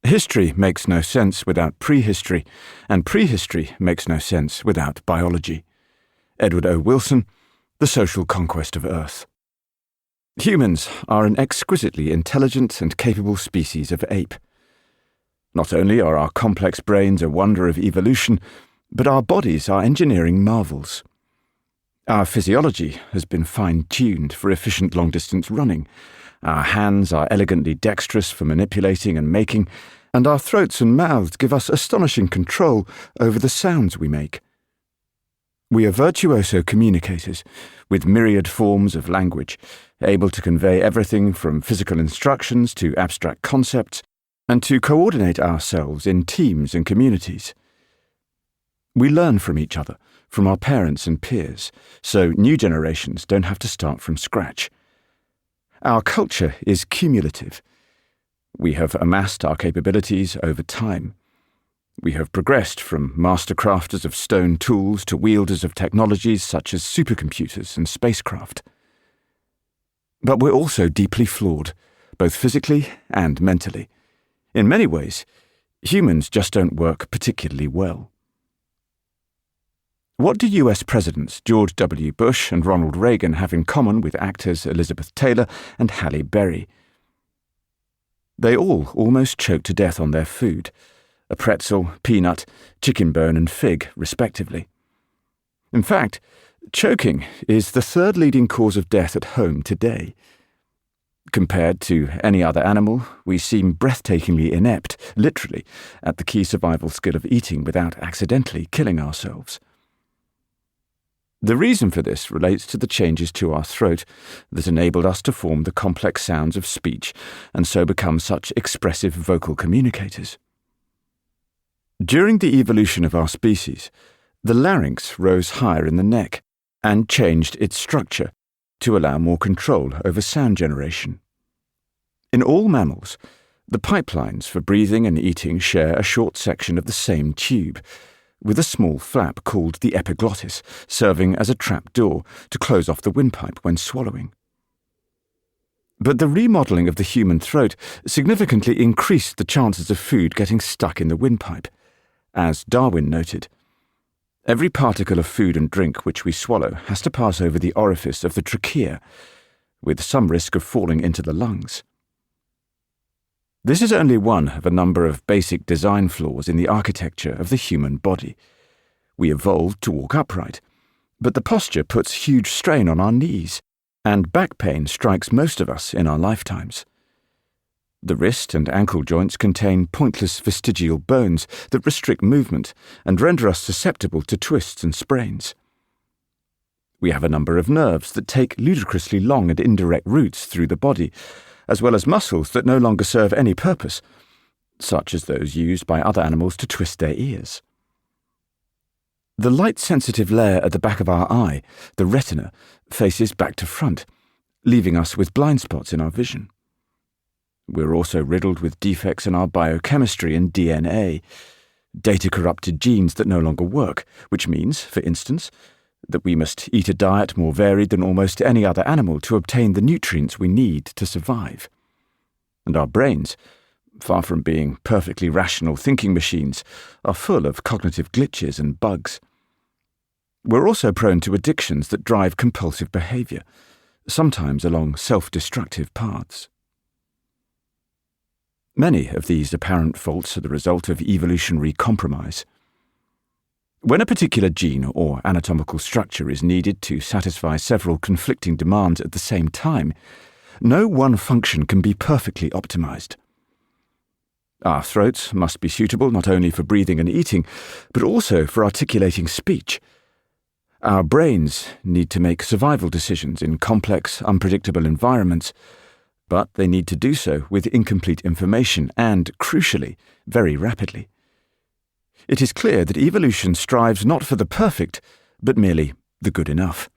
History makes no sense without prehistory, and prehistory makes no sense without biology. Edward O. Wilson, The Social Conquest of Earth. Humans are an exquisitely intelligent and capable species of ape. Not only are our complex brains a wonder of evolution, but our bodies are engineering marvels. Our physiology has been fine-tuned for efficient long-distance running. Our hands are elegantly dextrous for manipulating and making, and our throats and mouths give us astonishing control over the sounds we make. We are virtuoso communicators, with myriad forms of language, able to convey everything from physical instructions to abstract concepts, and to coordinate ourselves in teams and communities. We learn from each other, from our parents and peers, so new generations don't have to start from scratch. Our culture is cumulative. We have amassed our capabilities over time. We have progressed from master crafters of stone tools to wielders of technologies such as supercomputers and spacecraft. But we're also deeply flawed, both physically and mentally. In many ways, humans just don't work particularly well. What do US Presidents George W. Bush and Ronald Reagan have in common with actors Elizabeth Taylor and Halle Berry? They all almost choked to death on their food, a pretzel, peanut, chicken bone and fig, respectively. In fact, choking is the third leading cause of death at home today. Compared to any other animal, we seem breathtakingly inept, literally, at the key survival skill of eating without accidentally killing ourselves. The reason for this relates to the changes to our throat that enabled us to form the complex sounds of speech and so become such expressive vocal communicators. During the evolution of our species, the larynx rose higher in the neck and changed its structure to allow more control over sound generation. In all mammals, the pipelines for breathing and eating share a short section of the same tube, with a small flap called the epiglottis, serving as a trap door to close off the windpipe when swallowing. But the remodeling of the human throat significantly increased the chances of food getting stuck in the windpipe. As Darwin noted, every particle of food and drink which we swallow has to pass over the orifice of the trachea, with some risk of falling into the lungs. This is only one of a number of basic design flaws in the architecture of the human body. We evolved to walk upright, but the posture puts huge strain on our knees, and back pain strikes most of us in our lifetimes. The wrist and ankle joints contain pointless vestigial bones that restrict movement and render us susceptible to twists and sprains. We have a number of nerves that take ludicrously long and indirect routes through the body, as well as muscles that no longer serve any purpose, such as those used by other animals to twist their ears. The light-sensitive layer at the back of our eye, the retina, faces back to front, leaving us with blind spots in our vision. We're also riddled with defects in our biochemistry and DNA, data-corrupted genes that no longer work, which means, for instance, that we must eat a diet more varied than almost any other animal to obtain the nutrients we need to survive. And our brains, far from being perfectly rational thinking machines, are full of cognitive glitches and bugs. We're also prone to addictions that drive compulsive behavior, sometimes along self-destructive paths. Many of these apparent faults are the result of evolutionary compromise. When a particular gene or anatomical structure is needed to satisfy several conflicting demands at the same time, no one function can be perfectly optimized. Our throats must be suitable not only for breathing and eating, but also for articulating speech. Our brains need to make survival decisions in complex, unpredictable environments, but they need to do so with incomplete information and, crucially, very rapidly. It is clear that evolution strives not for the perfect, but merely the good enough.